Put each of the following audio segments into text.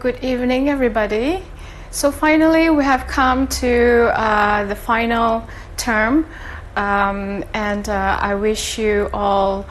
Good evening, everybody. So finally, we have come to the final term, and I wish you all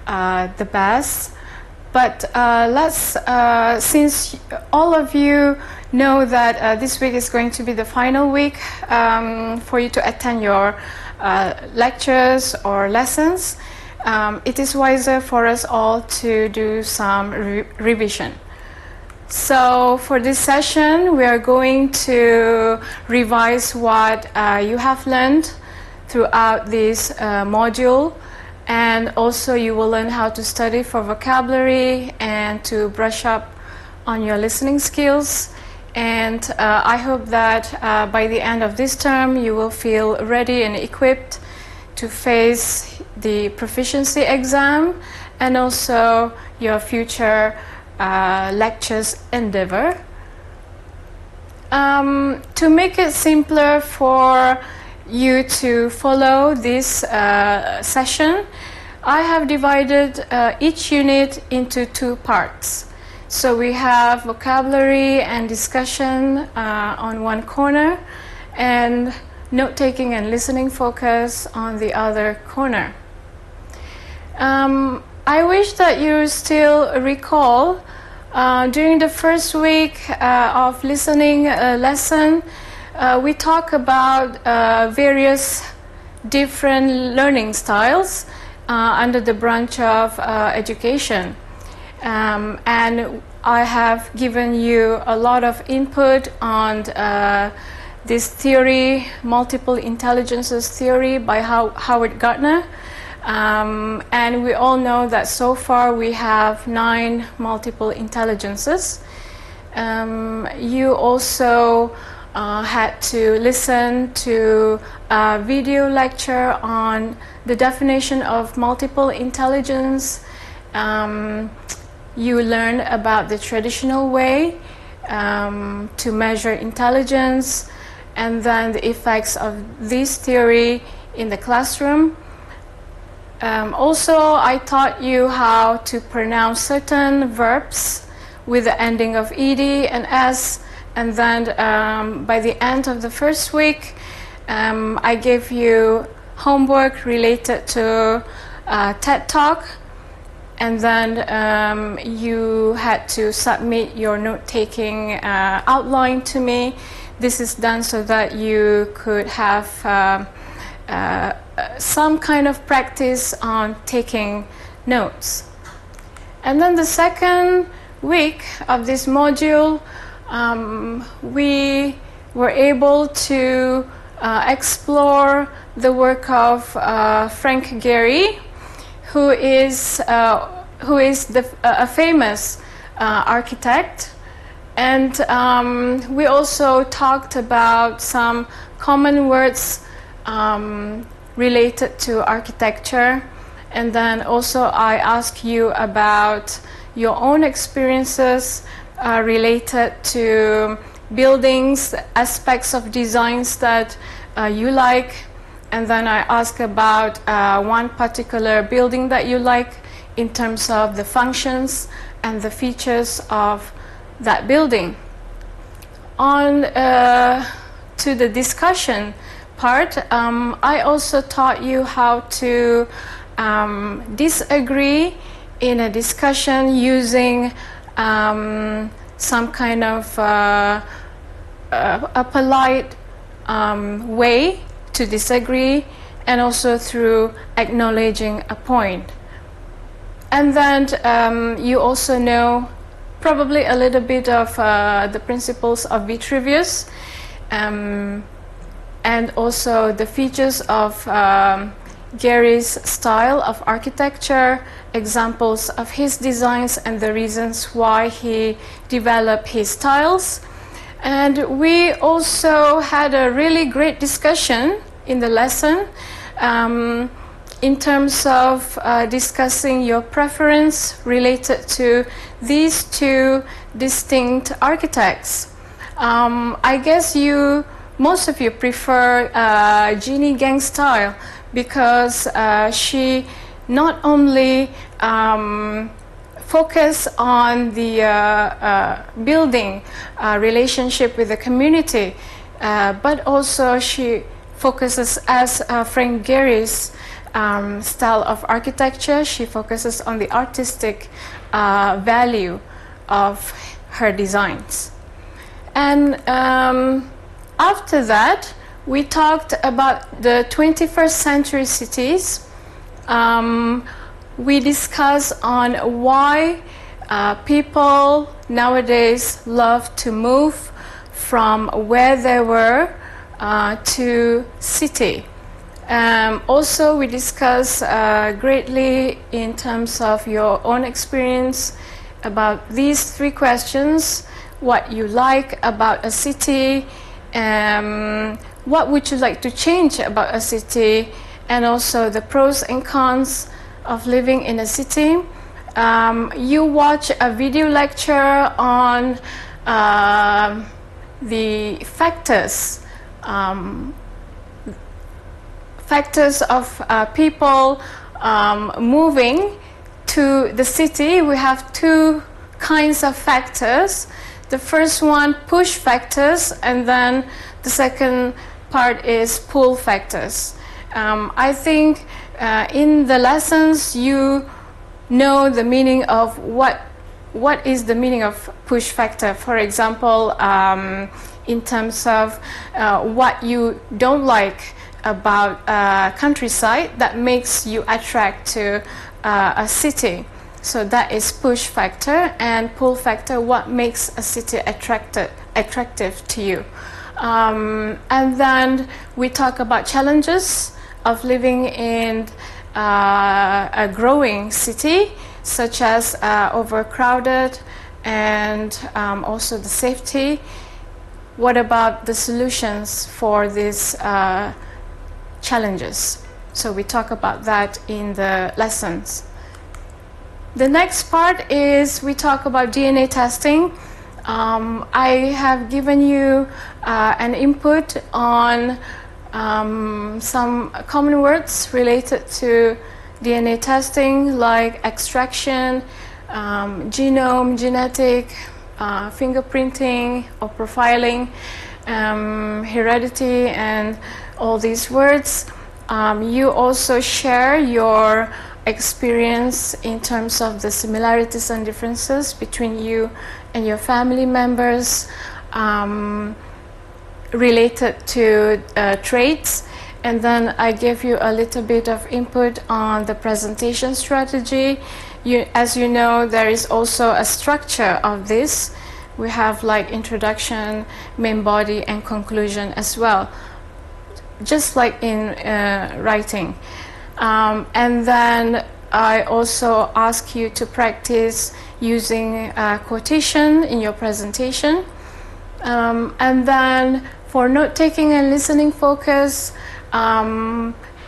the best. But since all of you know that this week is going to be the final week for you to attend your lectures or lessons, it is wiser for us all to do some revision. So for this session, we are going to revise what you have learned throughout this module, and also you will learn how to study for vocabulary and to brush up on your listening skills. And I hope that by the end of this term, you will feel ready and equipped to face the proficiency exam and also your future lectures endeavor. To make it simpler for you to follow this session, I have divided each unit into two parts. So we have vocabulary and discussion on one corner, and note-taking and listening focus on the other corner. I wish that you still recall during the first week of listening lesson, we talk about various different learning styles under the branch of education. And I have given you a lot of input on this theory, multiple intelligences theory by Howard Gardner. And we all know that so far we have 9 multiple intelligences. You also had to listen to a video lecture on the definition of multiple intelligence. You learned about the traditional way to measure intelligence, and then the effects of this theory in the classroom. Also, I taught you how to pronounce certain verbs with the ending of ed and s, and then by the end of the first week, I gave you homework related to TED Talk, and then you had to submit your note-taking outline to me. This is done so that you could have some kind of practice on taking notes. And then the second week of this module, we were able to explore the work of Frank Gehry, who is a famous architect. And we also talked about some common words related to architecture, and then also I asked you about your own experiences related to buildings, aspects of designs that you like, and then I asked about one particular building that you like in terms of the functions and the features of that building. On to the discussion part, I also taught you how to disagree in a discussion using some kind of a polite way to disagree, and also through acknowledging a point. And then you also know probably a little bit of the principles of Vitruvius, and also the features of Gehry's style of architecture, examples of his designs and the reasons why he developed his styles. And we also had a really great discussion in the lesson in terms of discussing your preference related to these two distinct architects. I guess most of you prefer Jeannie Gang's style because she not only focus on the building relationship with the community, but also she focuses, as Frank Gehry's style of architecture, she focuses on the artistic value of her designs. And after that, we talked about the 21st century cities. We discussed on why people nowadays love to move from where they were to city. Also, we discussed greatly in terms of your own experience about these three questions: what you like about a city, what would you like to change about a city, and also the pros and cons of living in a city. You watch a video lecture on the factors of people moving to the city. We have two kinds of factors. The first one, push factors, and then the second part is pull factors. I think in the lessons you know the meaning of what is the meaning of push factor. For example, in terms of what you don't like about countryside that makes you attract to a city. So that is push factor, and pull factor, what makes a city attractive to you. And then we talk about challenges of living in a growing city, such as overcrowded and also the safety. What about the solutions for these challenges? So we talk about that in the lessons. The next part is we talk about DNA testing. I have given you an input on some common words related to DNA testing, like extraction, genome, genetic, fingerprinting or profiling, heredity, and all these words. You also share your experience in terms of the similarities and differences between you and your family members related to traits. And then I gave you a little bit of input on the presentation strategy. As you know, there is also a structure of this. We have like introduction, main body, and conclusion as well, just like in writing. And then I also ask you to practice using quotation in your presentation. And then for note-taking and listening focus,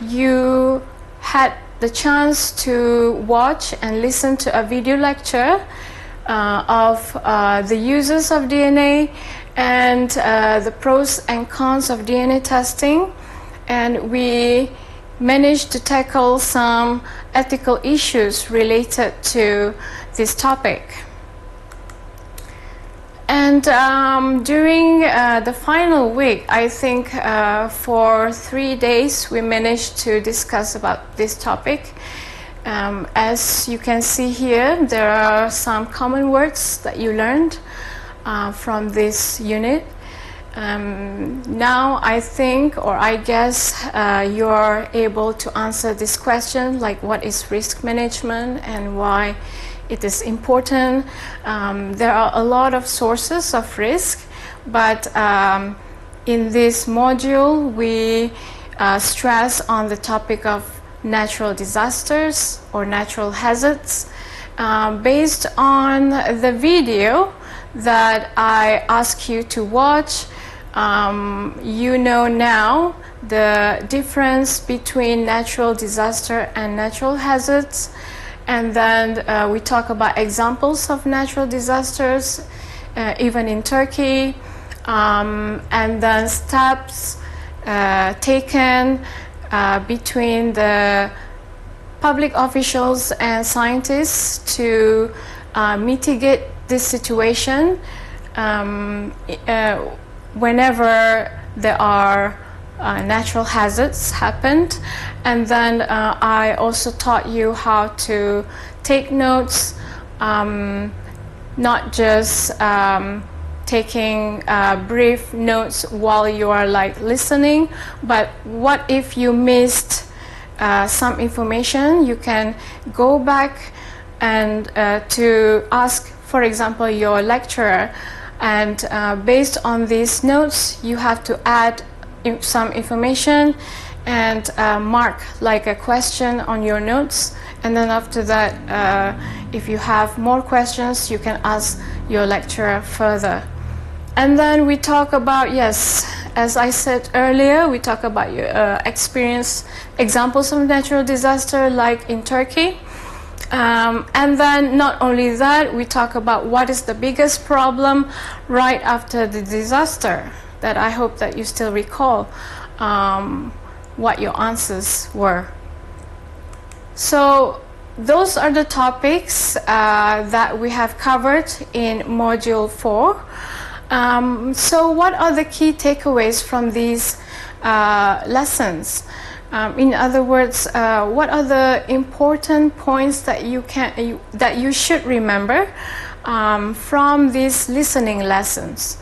you had the chance to watch and listen to a video lecture of the uses of DNA and the pros and cons of DNA testing. And we managed to tackle some ethical issues related to this topic. And during the final week, I think for 3 days, we managed to discuss about this topic. As you can see here, there are some common words that you learned from this unit. Now I think, or I guess, you're able to answer this question, like what is risk management and why it is important. There are a lot of sources of risk, but in this module we stress on the topic of natural disasters or natural hazards. Based on the video that I ask you to watch, you know now the difference between natural disaster and natural hazards. And then we talk about examples of natural disasters, even in Turkey, and then steps taken between the public officials and scientists to mitigate this situation whenever there are natural hazards happened. And then I also taught you how to take notes, not just taking brief notes while you are like listening, but what if you missed some information? You can go back and to ask, for example, your lecturer, and based on these notes you have to add some information and mark like a question on your notes. And then after that, if you have more questions, you can ask your lecturer further. And then we talk about, yes, as I said earlier, we talk about your experience, examples of natural disaster like in Turkey. And then not only that, we talk about what is the biggest problem right after the disaster, that I hope that you still recall what your answers were. So those are the topics that we have covered in Module 4. So what are the key takeaways from these lessons? In other words, what are the important points that you should remember from these listening lessons?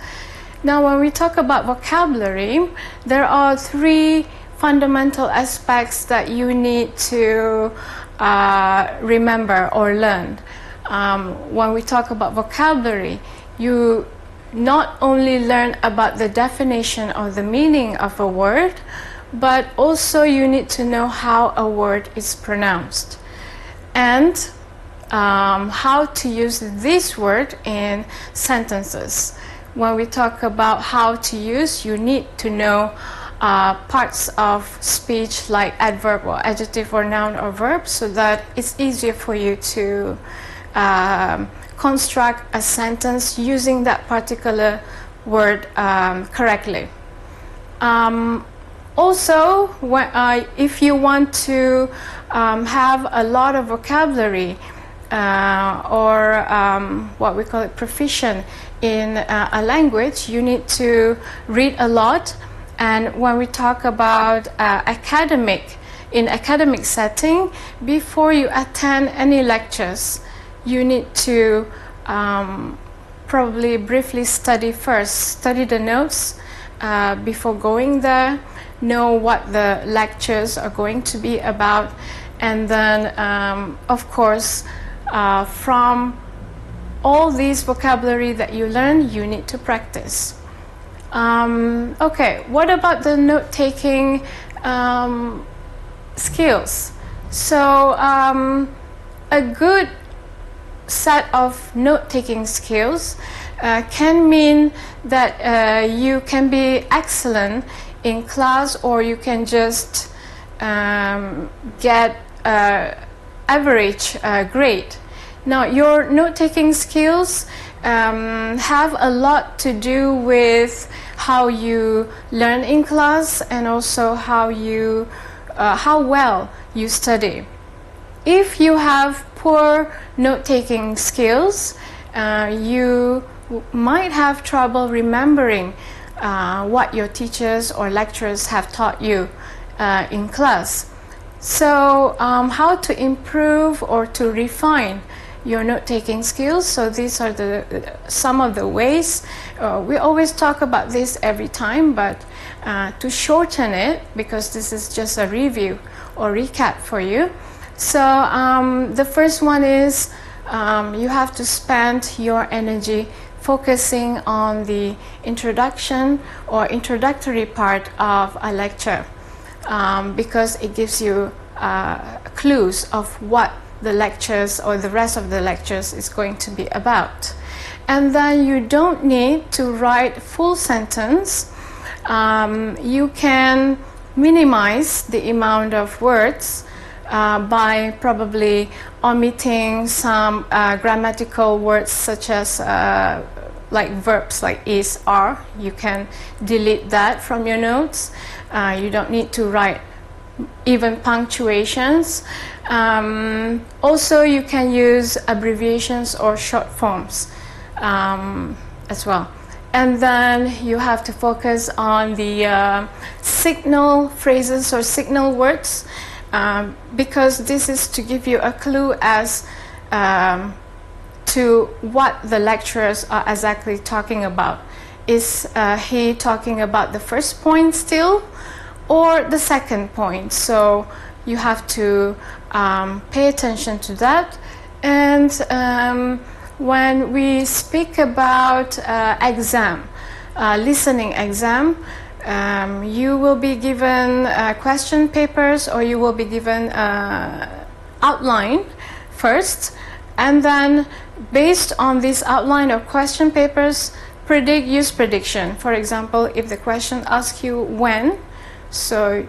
Now, when we talk about vocabulary, there are 3 fundamental aspects that you need to remember or learn. When we talk about vocabulary, you not only learn about the definition or the meaning of a word, but also you need to know how a word is pronounced and how to use this word in sentences. When we talk about how to use, you need to know parts of speech like adverb or adjective or noun or verb, so that it's easier for you to construct a sentence using that particular word correctly. Also, if you want to have a lot of vocabulary or what we call it proficient in a language, you need to read a lot. And when we talk about in academic setting, before you attend any lectures, you need to probably briefly study the notes before going there, know what the lectures are going to be about, and then of course from all these vocabulary that you learn, you need to practice. Okay, what about the note-taking skills? So a good set of note-taking skills can mean that you can be excellent in class, or you can just get average grade. Now, your note-taking skills have a lot to do with how you learn in class and also how well you study. If you have poor note-taking skills, you might have trouble remembering what your teachers or lecturers have taught you in class. So how to improve or to refine your note-taking skills? So these are some of the ways. We always talk about this every time, but to shorten it, because this is just a review or recap for you. So the first one is you have to spend your energy focusing on the introduction or introductory part of a lecture, because it gives you clues of what the lectures or the rest of the lectures is going to be about. And then you don't need to write full sentence. You can minimize the amount of words by probably omitting some grammatical words, such as like verbs like is, are. You can delete that from your notes. You don't need to write even punctuations. Also, you can use abbreviations or short forms as well. And then you have to focus on the signal phrases or signal words, because this is to give you a clue as to what the lecturers are exactly talking about. Is he talking about the first point still, or the second point? So you have to pay attention to that. And when we speak about exam, listening exam, you will be given question papers, or you will be given outline first, and then based on this outline or question papers, use prediction. For example, if the question asks you when, so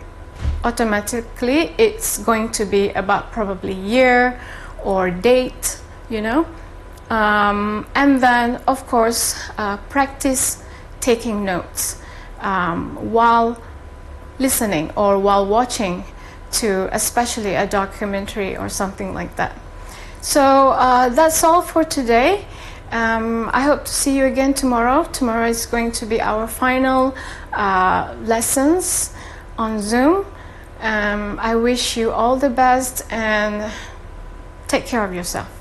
automatically it's going to be about probably year or date, you know. And then, of course, practice taking notes while listening or while watching to especially a documentary or something like that. So that's all for today. I hope to see you again tomorrow. Tomorrow is going to be our final lessons on Zoom. I wish you all the best and take care of yourself.